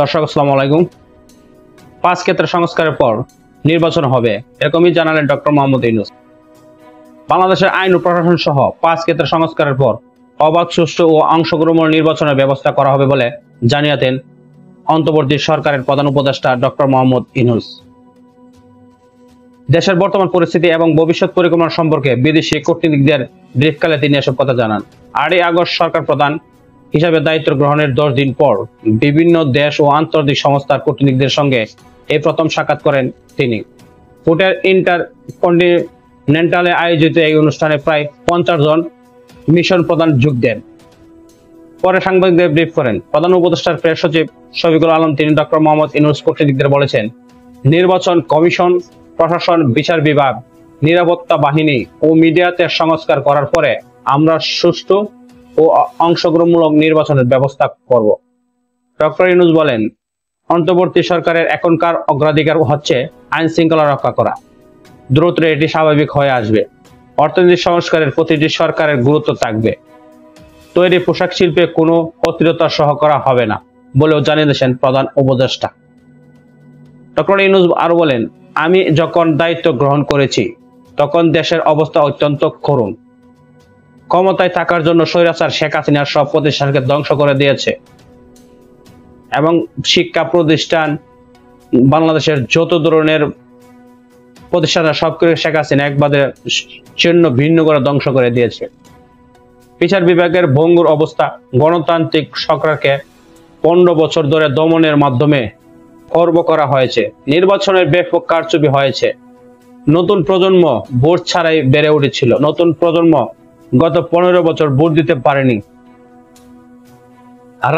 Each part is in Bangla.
দর্শক আসসালামু আলাইকুম। 5 ক্ষেত্রে সংস্কারের পর নির্বাচন হবে, এরকমই জানালেন ডক্টর মোহাম্মদ ইউনূস। বাংলাদেশের আইন ও প্রশাসন সহ 5 ক্ষেত্রে সংস্কারের পর অবাধ, সুষ্ঠু ও অংশগ্রহণ নির্বাচনের ব্যবস্থা করা হবে বলে জানিয়েছেন অন্তর্বর্তী সরকারের প্রধান উপদেষ্টা ডক্টর মোহাম্মদ ইউনূস। দেশের বর্তমান পরিস্থিতি এবং ভবিষ্যৎ পরিকল্পনা সম্পর্কে বিদেশি কূটনীতিকদের ব্রিফকালে তিনি এসব কথা জানান। 8ই আগস্ট সরকার প্রধান হিসাবে দায়িত্ব গ্রহণের 10 দিন পর বিভিন্ন দেশ ও আন্তর্জাতিক সংস্থার কূটনীতিকদের সঙ্গে এই প্রথম সাক্ষাৎ করেন তিনি। ফুটের ইন্টারকন্টিনেন্টালে আয়োজিত এই অনুষ্ঠানে প্রায় 50 জন মিশন প্রধান যোগ দেন। পরে সাংবাদিকদের ব্রিফ করেন প্রধান উপদেষ্টার প্রেস সচিব শফিকুল আলম। তিনি ডক্টর মোহাম্মদ ইউনূস কূটনীতিকদের বলেছেন, নির্বাচন কমিশন, প্রশাসন, বিচার বিভাগ, নিরাপত্তা বাহিনী ও মিডিয়াতে সংস্কার করার পরে আমরা সুষ্ঠু ও অংশগ্রহণমূলক নির্বাচনের ব্যবস্থা করব। ডক্টর ইউনূস বলেন, অন্তর্বর্তী সরকারের এখনকার অগ্রাধিকার হচ্ছে আইন শৃঙ্খলা রক্ষা করা। দ্রুত এটি স্বাভাবিক হয়ে আসবে। অর্থনৈতিক সংস্কারের প্রতিটি সরকারের গুরুত্ব থাকবে। তৈরি পোশাক শিল্পে কোনো অস্থিরতা সহ করা হবে না বলেও জানিয়েছেন প্রধান উপদেষ্টা। ডক্টর ইউনূস আরো বলেন, আমি যখন দায়িত্ব গ্রহণ করেছি তখন দেশের অবস্থা অত্যন্ত করুণ। ক্ষমতায় থাকার জন্য স্বৈরাচার শেখ হাসিনার সব প্রতিষ্ঠানকে ধ্বংস করে দিয়েছে এবং শিক্ষা প্রতিষ্ঠান, বাংলাদেশের যত ধরনের প্রতিষ্ঠানের সবকিছু শেখ হাসিনা একবারে ছিন্ন ভিন্ন করে ধ্বংস করে দিয়েছে। বিচার বিভাগের ভঙ্গুর অবস্থা, গণতান্ত্রিক সরকারকে 15 বছর ধরে দমনের মাধ্যমে খর্ব করা হয়েছে। নির্বাচনের ব্যাপক কারচুপি হয়েছে। নতুন প্রজন্ম ভোট ছাড়াই বেড়ে উঠেছিল। নতুন প্রজন্ম গত 15 বছর ভোট দিতে পারেনি।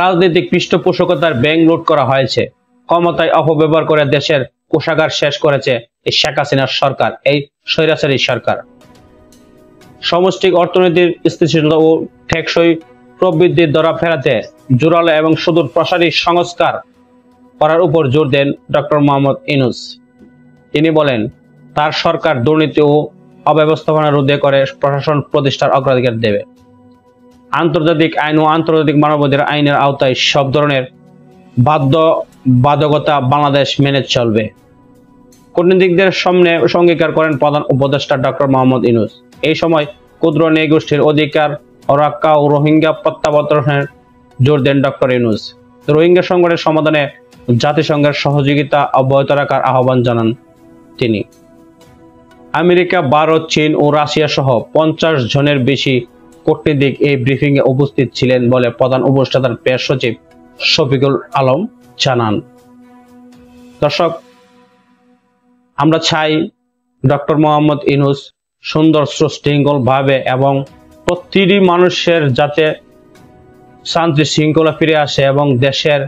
রাজনৈতিক পৃষ্ঠপোষকতার ব্যাংক লুট করা হয়েছে। ক্ষমতায় অপব্যবহার করে দেশের কোষাগার শেষ করেছে এই শেখ হাসিনার সরকার, এই স্বৈরাচারী সরকার। সমষ্টিক অর্থনীতির স্থিতিশীলতা ও টেকসই প্রবৃদ্ধির ধরা ফেরাতে জোরালো এবং সুদূর প্রসারী সংস্কার করার উপর জোর দেন ডক্টর মোহাম্মদ ইউনূস। তিনি বলেন, তার সরকার দুর্নীতি ও অব্যবস্থাপনা রোধে করে প্রশাসন প্রতিষ্ঠার অগ্রাধিকার দেবে। আন্তর্জাতিক আইন ও আন্তর্জাতিক মানবাধিকার আইনের আওতায় সব ধরনের বাধ্যবাধকতা বাংলাদেশ মেনে চলবে। কূটনীতিকদের সামনে অঙ্গীকার করেন প্রধান উপদেষ্টা ডক্টর মোহাম্মদ ইউনূস। এই সময় ক্ষুদ্র নৃগোষ্ঠীর অধিকার রক্ষা ও রোহিঙ্গা প্রত্যাবর্তনের জোর দেন ডক্টর ইউনূস। রোহিঙ্গা সংকটের সমাধানে জাতিসংঘের সহযোগিতা অব্যাহত রাখার আহ্বান জানান তিনি। আমেরিকা, ভারত, চীন ও রাশিয়া সহ 50 জনের বেশি কূটনীতিক এই ব্রিফিং এ উপস্থিত ছিলেন বলে প্রধান উপদেষ্টার প্রেস সচিব শফিকুল আলম জানান। দর্শক, আমরা চাই ডক্টর মোহাম্মদ ইউনূস সুন্দর সুশৃঙ্খল ভাবে এবং প্রতিটি মানুষের যাতে শান্তি শৃঙ্খলা ফিরে আসে এবং দেশের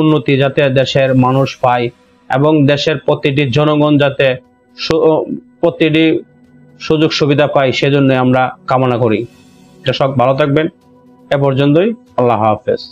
উন্নতি যাতে দেশের মানুষ পায় এবং দেশের প্রতিটি জনগণ যাতে প্রতিটি সুযোগ সুবিধা পায়, সেজন্য আমরা কামনা করি। দর্শক, ভালো থাকবেন। এ পর্যন্তই। আল্লাহ হাফেজ।